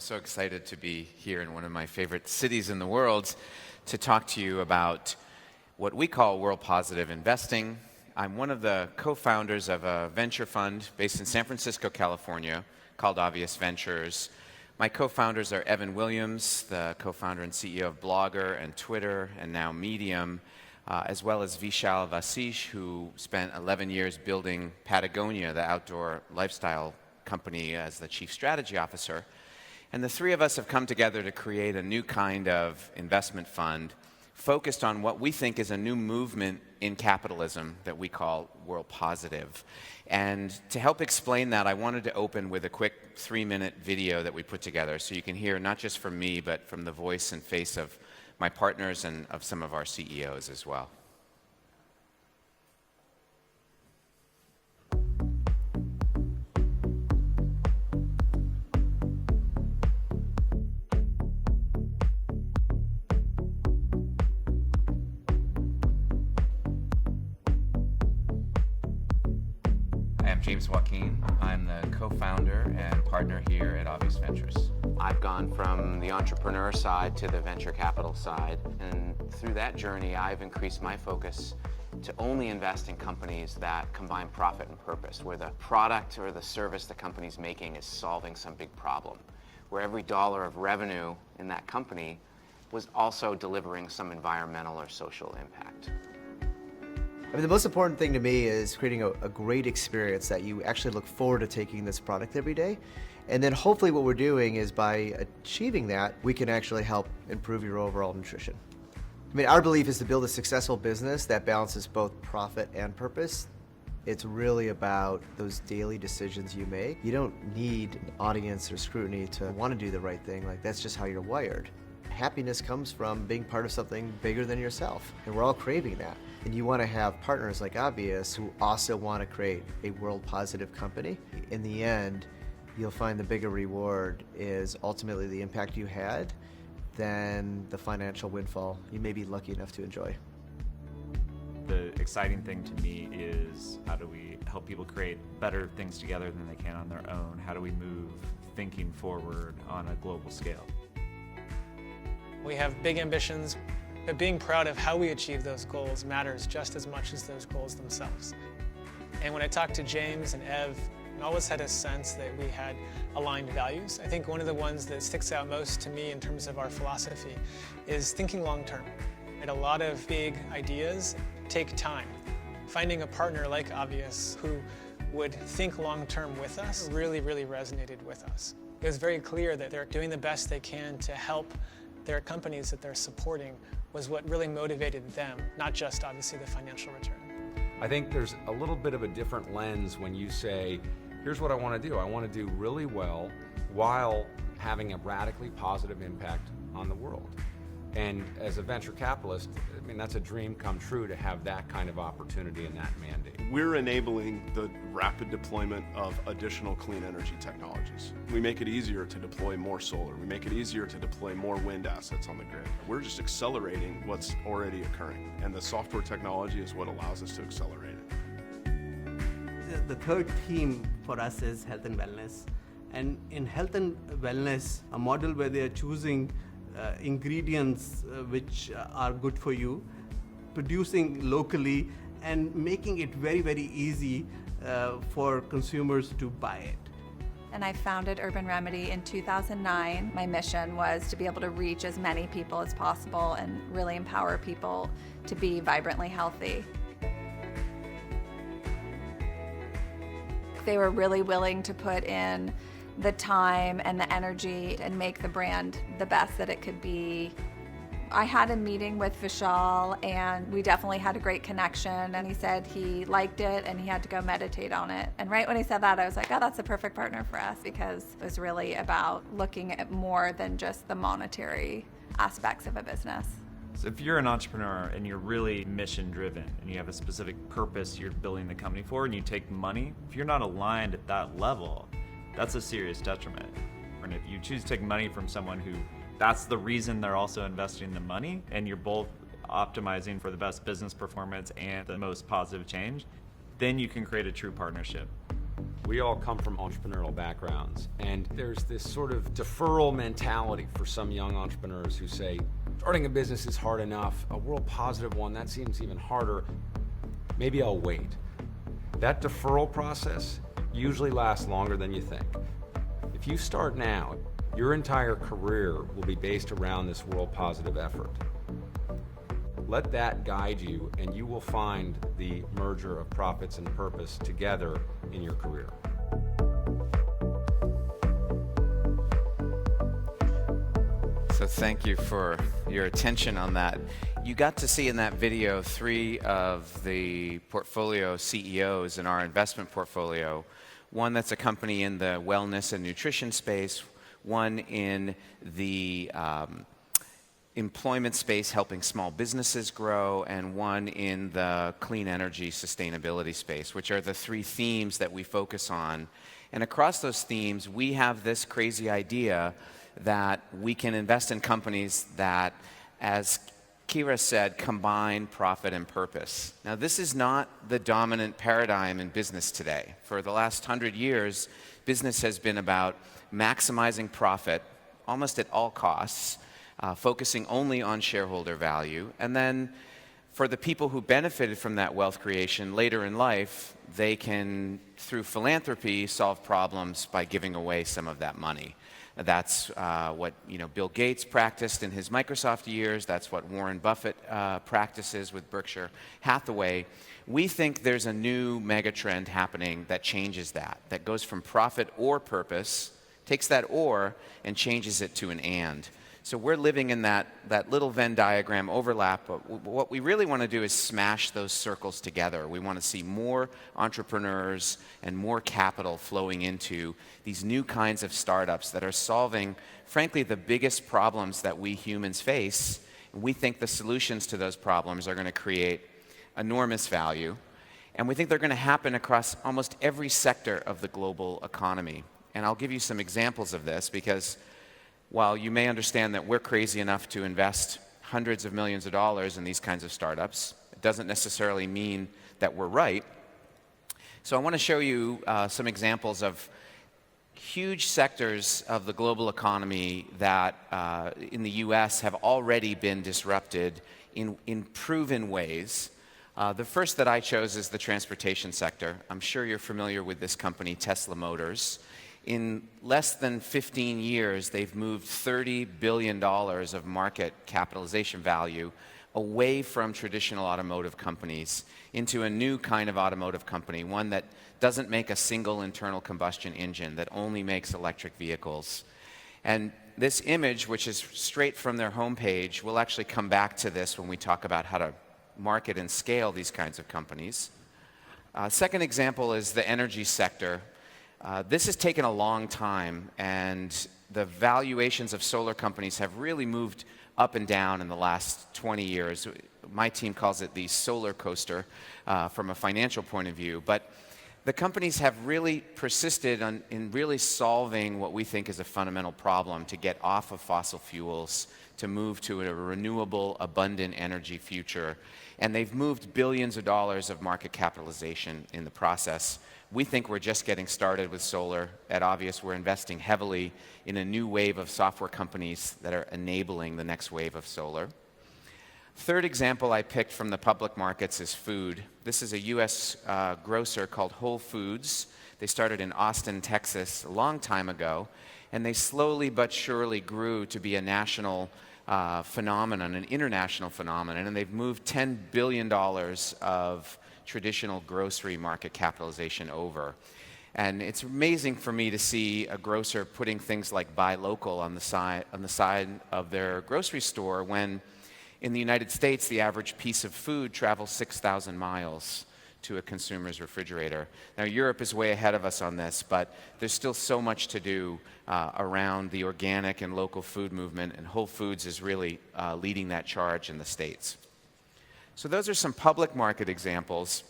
so excited to be here in one of my favorite cities in the world to talk to you about what we call world positive investing. I'm one of the co-founders of a venture fund based in San Francisco, California, called Obvious Ventures. My co-founders are Evan Williams, the co-founder and CEO of Blogger and Twitter and now Medium, as well as Vishal Vasish, who spent 11 years building Patagonia, the outdoor lifestyle company, as the chief strategy officer. And the three of us have come together to create a new kind of investment fund focused on what we think is a new movement in capitalism that we call world positive. And to help explain that, I wanted to open with a quick 3-minute video that we put together so you can hear not just from me, but from the voice and face of my partners and of some of our CEOs as well. I'm James Joaquin. I'm the co-founder and partner here at Obvious Ventures. I've gone from the entrepreneur side to the venture capital side, and through that journey, I've increased my focus to only invest in companies that combine profit and purpose, where the product or the service the company's making is solving some big problem, where every dollar of revenue in that company was also delivering some environmental or social impact. I mean, the most important thing to me is creating a great experience that you actually look forward to taking this product every day. And then hopefully what we're doing is by achieving that, we can actually help improve your overall nutrition. I mean, our belief is to build a successful business that balances both profit and purpose. It's really about those daily decisions you make. You don't need audience or scrutiny to want to do the right thing. Like, that's just how you're wired. Happiness comes from being part of something bigger than yourself, and we're all craving that. And you want to have partners like Obvious who also want to create a world positive company. In the end, you'll find the bigger reward is ultimately the impact you had than the financial windfall you may be lucky enough to enjoy. The exciting thing to me is how do we help people create better things together than they can on their own? How do we move thinking forward on a global scale? We have big ambitions, but being proud of how we achieve those goals matters just as much as those goals themselves. And when I talked to James and Ev, I always had a sense that we had aligned values. I think one of the ones that sticks out most to me in terms of our philosophy is thinking long term. And a lot of big ideas take time. Finding a partner like Obvious who would think long term with us really resonated with us. It was very clear that they're doing the best they can to help their companies that they're supporting was what really motivated them, not just obviously the financial return. I think there's a little bit of a different lens when you say, here's what I want to do. I want to do really well while having a radically positive impact on the world. And as a venture capitalist, I mean, that's a dream come true to have that kind of opportunity and that mandate. We're enabling the rapid deployment of additional clean energy technologies. We make it easier to deploy more solar. We make it easier to deploy more wind assets on the grid. We're just accelerating what's already occurring, and the software technology is what allows us to accelerate it. The third theme for us is health and wellness. And in health and wellness, a model where they are choosing ingredients which are good for you, producing locally, and making it very easy for consumers to buy it. And I founded Urban Remedy in 2009. My mission was to be able to reach as many people as possible and really empower people to be vibrantly healthy. They were really willing to put in the time and the energy and make the brand the best that it could be. I had a meeting with Vishal and we definitely had a great connection, and he said he liked it and he had to go meditate on it. And right when he said that, I was like, oh, that's a perfect partner for us, because it was really about looking at more than just the monetary aspects of a business. So if you're an entrepreneur and you're really mission driven and you have a specific purpose you're building the company for and you take money, if you're not aligned at that level, that's a serious detriment. And if you choose to take money from someone who that's the reason they're also investing the money, and you're both optimizing for the best business performance and the most positive change, then you can create a true partnership. We all come from entrepreneurial backgrounds, and there's this sort of deferral mentality for some young entrepreneurs who say, starting a business is hard enough, a world positive one, that seems even harder. Maybe I'll wait. That deferral process usually lasts longer than you think. If you start now, your entire career will be based around this world positive effort. Let that guide you, and you will find the merger of profits and purpose together in your career. So thank you for your attention on that. You got to see in that video 3 of the portfolio CEOs in our investment portfolio. One that's a company in the wellness and nutrition space, one in the employment space helping small businesses grow, and one in the clean energy sustainability space, which are the 3 themes that we focus on. And across those themes, we have this crazy idea that we can invest in companies that, as Kira said, combine profit and purpose. Now, this is not the dominant paradigm in business today. For the last 100 years, business has been about maximizing profit almost at all costs, focusing only on shareholder value. And then for the people who benefited from that wealth creation later in life, they can, through philanthropy, solve problems by giving away some of that money. That's what Bill Gates practiced in his Microsoft years. That's what Warren Buffett practices with Berkshire Hathaway. We think there's a new megatrend happening that changes that goes from profit or purpose, takes that or, and changes it to an and. So we're living in that little Venn diagram overlap, but what we really want to do is smash those circles together. We want to see more entrepreneurs and more capital flowing into these new kinds of startups that are solving, frankly, the biggest problems that we humans face. And we think the solutions to those problems are going to create enormous value. And we think they're going to happen across almost every sector of the global economy. And I'll give you some examples of this, because while you may understand that we're crazy enough to invest hundreds of millions of dollars in these kinds of startups, it doesn't necessarily mean that we're right. So I want to show you some examples of huge sectors of the global economy that in the US have already been disrupted in proven ways. The first that I chose is the transportation sector. I'm sure you're familiar with this company, Tesla Motors. In less than 15 years, they've moved $30 billion of market capitalization value away from traditional automotive companies into a new kind of automotive company, one that doesn't make a single internal combustion engine, that only makes electric vehicles. And this image, which is straight from their homepage, we'll actually come back to this when we talk about how to market and scale these kinds of companies. Second example is the energy sector. This has taken a long time, and the valuations of solar companies have really moved up and down in the last 20 years. My team calls it the solar coaster from a financial point of view. But the companies have really persisted in really solving what we think is a fundamental problem to get off of fossil fuels, to move to a renewable, abundant energy future. And they've moved billions of dollars of market capitalization in the process. We think we're just getting started with solar. At Obvious, we're investing heavily in a new wave of software companies that are enabling the next wave of solar. Third example I picked from the public markets is food. This is a US grocer called Whole Foods. They started in Austin, Texas, a long time ago, and they slowly but surely grew to be a national phenomenon, an international phenomenon, and they've moved $10 billion of traditional grocery market capitalization over. And it's amazing for me to see a grocer putting things like buy local on the side of their grocery store, when in the United States the average piece of food travels 6,000 miles to a consumer's refrigerator. Now, Europe is way ahead of us on this, but there's still so much to do around the organic and local food movement, and Whole Foods is really leading that charge in the States. So those are some public market examples.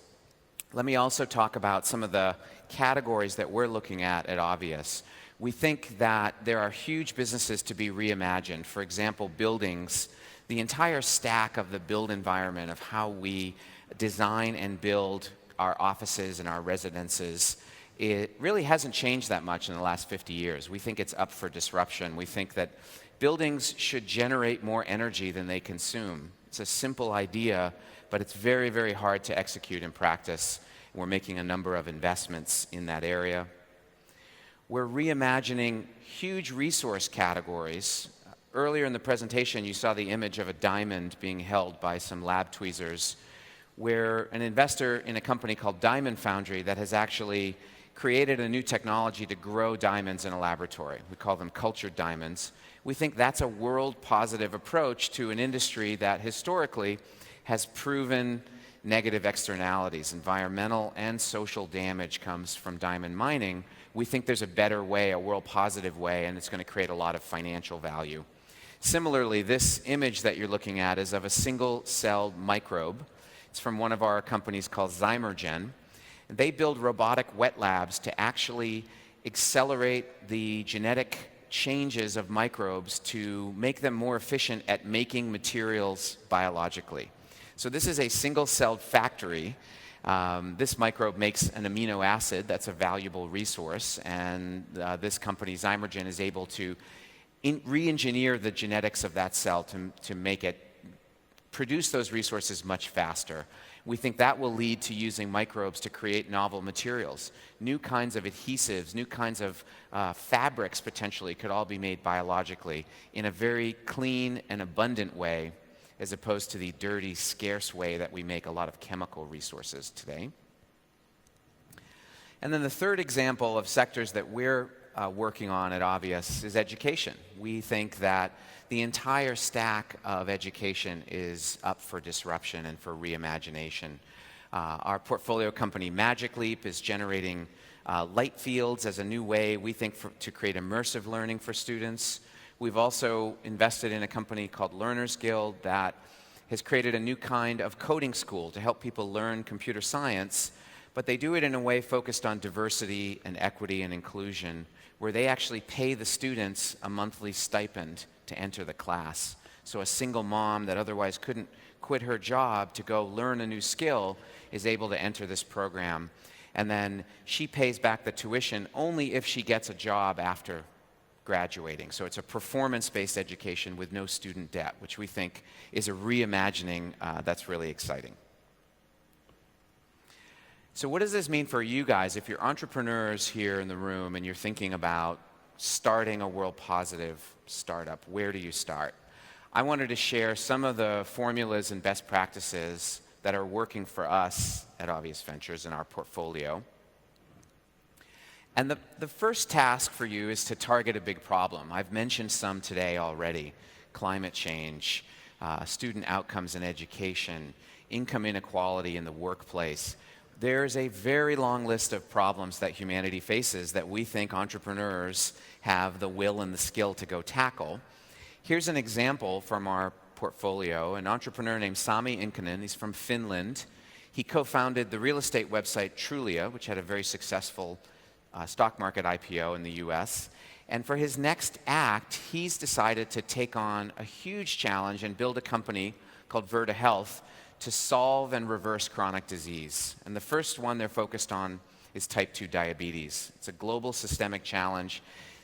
Let me also talk about some of the categories that we're looking at Obvious. We think that there are huge businesses to be reimagined. For example, buildings, the entire stack of the built environment of how we design and build our offices and our residences it really hasn't changed that much in the last 50 years. We think it's up for disruption. We think that buildings should generate more energy than they consume. It's a simple idea, but it's very, very hard to execute in practice. We're making a number of investments in that area. We're reimagining huge resource categories. Earlier in the presentation, you saw the image of a diamond being held by some lab tweezers, where an investor in a company called Diamond Foundry that has actually created a new technology to grow diamonds in a laboratory. We call them cultured diamonds. We think that's a world-positive approach to an industry that historically has proven negative externalities. Environmental and social damage comes from diamond mining. We think there's a better way, a world-positive way, and it's going to create a lot of financial value. Similarly, this image that you're looking at is of a single-celled microbe. It's from one of our companies called Zymergen. They build robotic wet labs to actually accelerate the genetic changes of microbes to make them more efficient at making materials biologically. So this is a single-celled factory. This microbe makes an amino acid that's a valuable resource, and this company, Zymergen, is able to re-engineer the genetics of that cell to make it produce those resources much faster. We think that will lead to using microbes to create novel materials. New kinds of adhesives, new kinds of fabrics potentially could all be made biologically in a very clean and abundant way, as opposed to the dirty, scarce way that we make a lot of chemical resources today. And then the third example of sectors that we're working on at Obvious is education. We think that the entire stack of education is up for disruption and for reimagination. Our portfolio company, Magic Leap, is generating light fields as a new way, we think, to create immersive learning for students. We've also invested in a company called Learners Guild that has created a new kind of coding school to help people learn computer science, but they do it in a way focused on diversity and equity and inclusion, where they actually pay the students a monthly stipend to enter the class. So a single mom that otherwise couldn't quit her job to go learn a new skill is able to enter this program. And then she pays back the tuition only if she gets a job after graduating. So it's a performance-based education with no student debt, which we think is a reimagining that's really exciting. So what does this mean for you guys? If you're entrepreneurs here in the room and you're thinking about starting a world-positive startup, where do you start? I wanted to share some of the formulas and best practices that are working for us at Obvious Ventures in our portfolio. And the first task for you is to target a big problem. I've mentioned some today already: climate change, student outcomes in education, income inequality in the workplace. There's a very long list of problems that humanity faces that we think entrepreneurs have the will and the skill to go tackle. Here's an example from our portfolio. An entrepreneur named Sami Inkinen, he's from Finland. He co-founded the real estate website Trulia, which had a very successful stock market IPO in the US. And for his next act, he's decided to take on a huge challenge and build a company called Verta Health to solve and reverse chronic disease. And the first one they're focused on is type 2 diabetes. It's a global systemic challenge.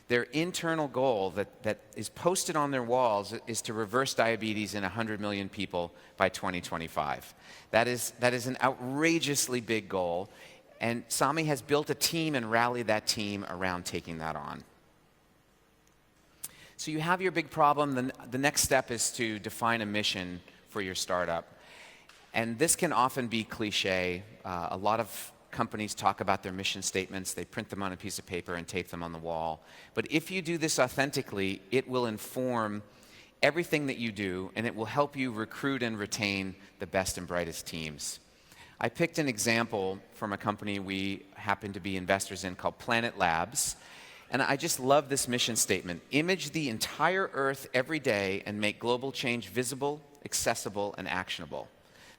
Their internal goal that is posted on their walls is to reverse diabetes in 100 million people by 2025. That is an outrageously big goal, and Sami has built a team and rallied that team around taking that on. So you have your big problem. The next step is to define a mission for your startup. And this can often be cliche. A lot of companies talk about their mission statements. They print them on a piece of paper and tape them on the wall. But if you do this authentically, it will inform everything that you do, and it will help you recruit and retain the best and brightest teams. I picked an example from a company we happen to be investors in called Planet Labs. And I just love this mission statement: image the entire Earth every day and make global change visible, accessible, and actionable.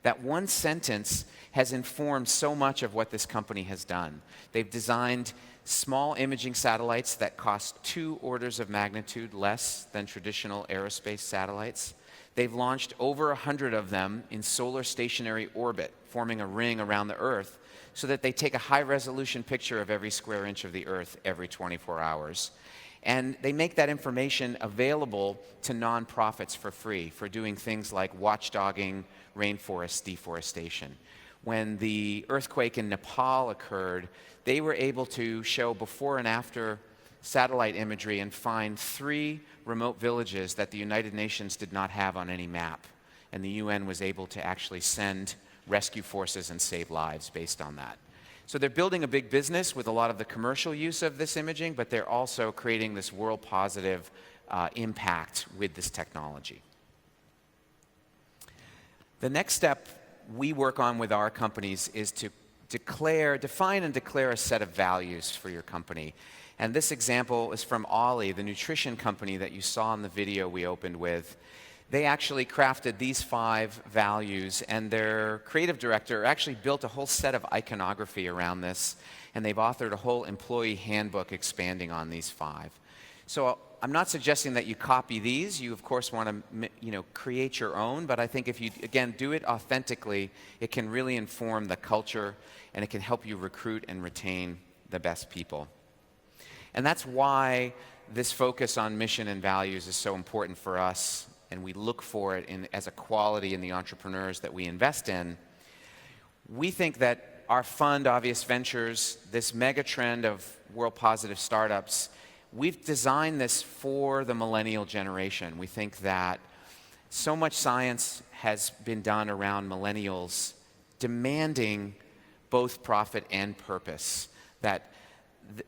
That one sentence has informed so much of what this company has done. They've designed small imaging satellites that cost 2 orders of magnitude less than traditional aerospace satellites. They've launched over 100 of them in solar stationary orbit, forming a ring around the Earth so that they take a high-resolution picture of every square inch of the Earth every 24 hours. And they make that information available to nonprofits for free for doing things like watchdogging rainforest deforestation. When the earthquake in Nepal occurred, they were able to show before and after satellite imagery and find 3 remote villages that the United Nations did not have on any map. And the UN was able to actually send rescue forces and save lives based on that. So they're building a big business with a lot of the commercial use of this imaging, but they're also creating this world positive impact with this technology. The next step we work on with our companies is to define and declare a set of values for your company. And this example is from Ollie, the nutrition company that you saw in the video we opened with. They actually crafted these 5 values, and their creative director actually built a whole set of iconography around this, and they've authored a whole employee handbook expanding on these 5. So I'm not suggesting that you copy these. You, of course, want to create your own, but I think if you, again, do it authentically, it can really inform the culture, and it can help you recruit and retain the best people. And that's why this focus on mission and values is so important for us, and we look for it as a quality in the entrepreneurs that we invest in. We think that our fund, Obvious Ventures, this mega trend of world positive startups, we've designed this for the millennial generation. We think that so much science has been done around millennials demanding both profit and purpose, that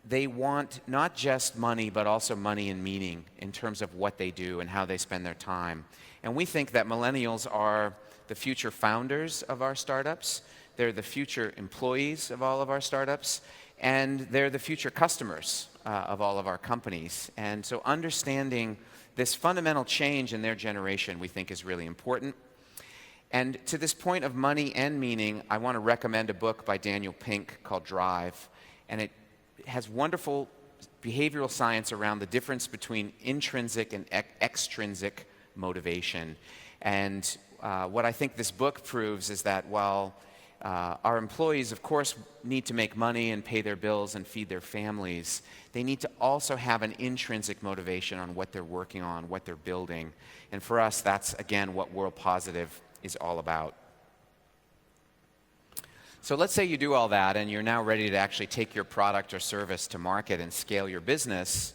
they want not just money, but also money and meaning in terms of what they do and how they spend their time. And we think that millennials are the future founders of our startups, they're the future employees of all of our startups, and they're the future customers of all of our companies. And so understanding this fundamental change in their generation, we think, is really important. And to this point of money and meaning, I want to recommend a book by Daniel Pink called Drive. And it has wonderful behavioral science around the difference between intrinsic and extrinsic motivation. And what I think this book proves is that while our employees, of course, need to make money and pay their bills and feed their families, they need to also have an intrinsic motivation on what they're working on, what they're building. And for us, that's, again, what World Positive is all about. So let's say you do all that and you're now ready to actually take your product or service to market and scale your business.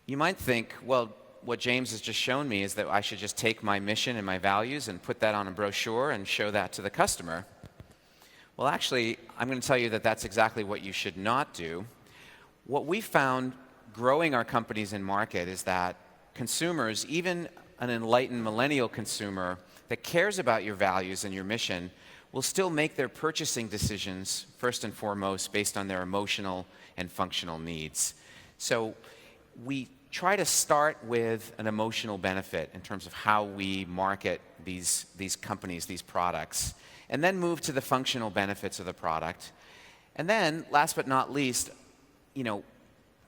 You might think, well, what James has just shown me is that I should just take my mission and my values and put that on a brochure and show that to the customer. Well, actually, I'm going to tell you that that's exactly what you should not do. What we found growing our companies in market is that consumers, even an enlightened millennial consumer that cares about your values and your mission, will still make their purchasing decisions first and foremost based on their emotional and functional needs. So we try to start with an emotional benefit in terms of how we market these companies, these products, and then move to the functional benefits of the product. And then, last but not least,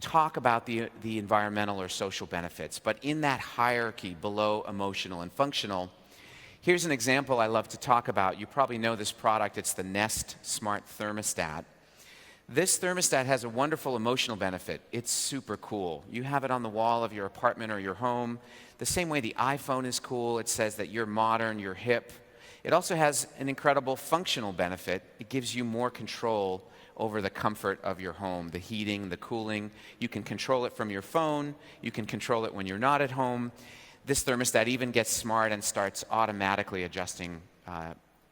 talk about the environmental or social benefits. But in that hierarchy below emotional and functional, here's an example I love to talk about. You probably know this product. It's the Nest Smart Thermostat. This thermostat has a wonderful emotional benefit. It's super cool. You have it on the wall of your apartment or your home. The same way the iPhone is cool. It says that you're modern, you're hip. It also has an incredible functional benefit. It gives you more control over the comfort of your home, the heating, the cooling. You can control it from your phone. You can control it when you're not at home. This thermostat even gets smart and starts automatically adjusting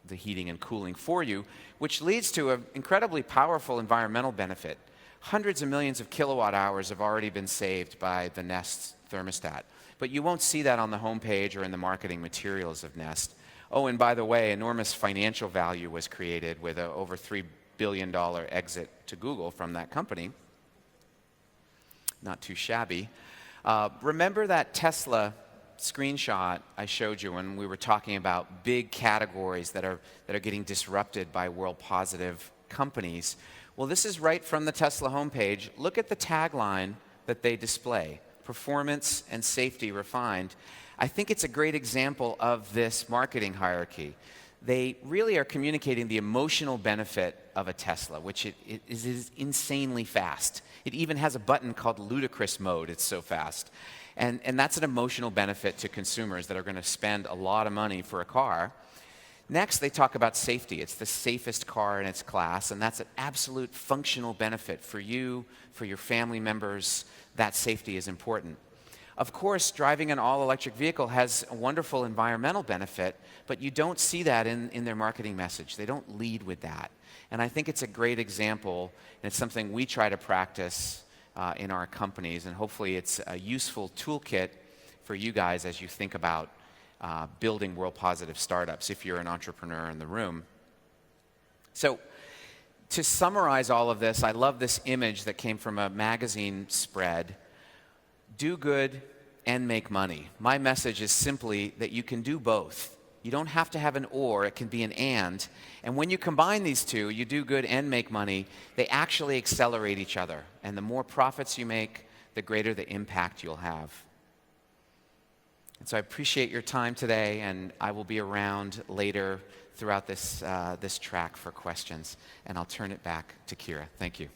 the heating and cooling for you, which leads to an incredibly powerful environmental benefit. Hundreds of millions of kilowatt hours have already been saved by the Nest thermostat. But you won't see that on the homepage or in the marketing materials of Nest. Oh, and by the way, enormous financial value was created with an over $3 billion exit to Google from that company. Not too shabby. Remember that Tesla screenshot I showed you when we were talking about big categories that are getting disrupted by world positive companies? Well, this is right from the Tesla homepage. Look at the tagline that they display: performance and safety refined. I think it's a great example of this marketing hierarchy. They really are communicating the emotional benefit of a Tesla, which it is insanely fast. It even has a button called ludicrous mode, it's so fast. And that's an emotional benefit to consumers that are going to spend a lot of money for a car. Next, they talk about safety. It's the safest car in its class, and that's an absolute functional benefit for you, for your family members. That safety is important. Of course, driving an all-electric vehicle has a wonderful environmental benefit, but you don't see that in their marketing message. They don't lead with that. And I think it's a great example, and it's something we try to practice in our companies, and hopefully it's a useful toolkit for you guys as you think about building world-positive startups, if you're an entrepreneur in the room. So, to summarize all of this, I love this image that came from a magazine spread. Do good and make money. My message is simply that you can do both. You don't have to have an or, it can be an and. And when you combine these two, you do good and make money, they actually accelerate each other. And the more profits you make, the greater the impact you'll have. And so I appreciate your time today, and I will be around later throughout this track for questions. And I'll turn it back to Kira. Thank you.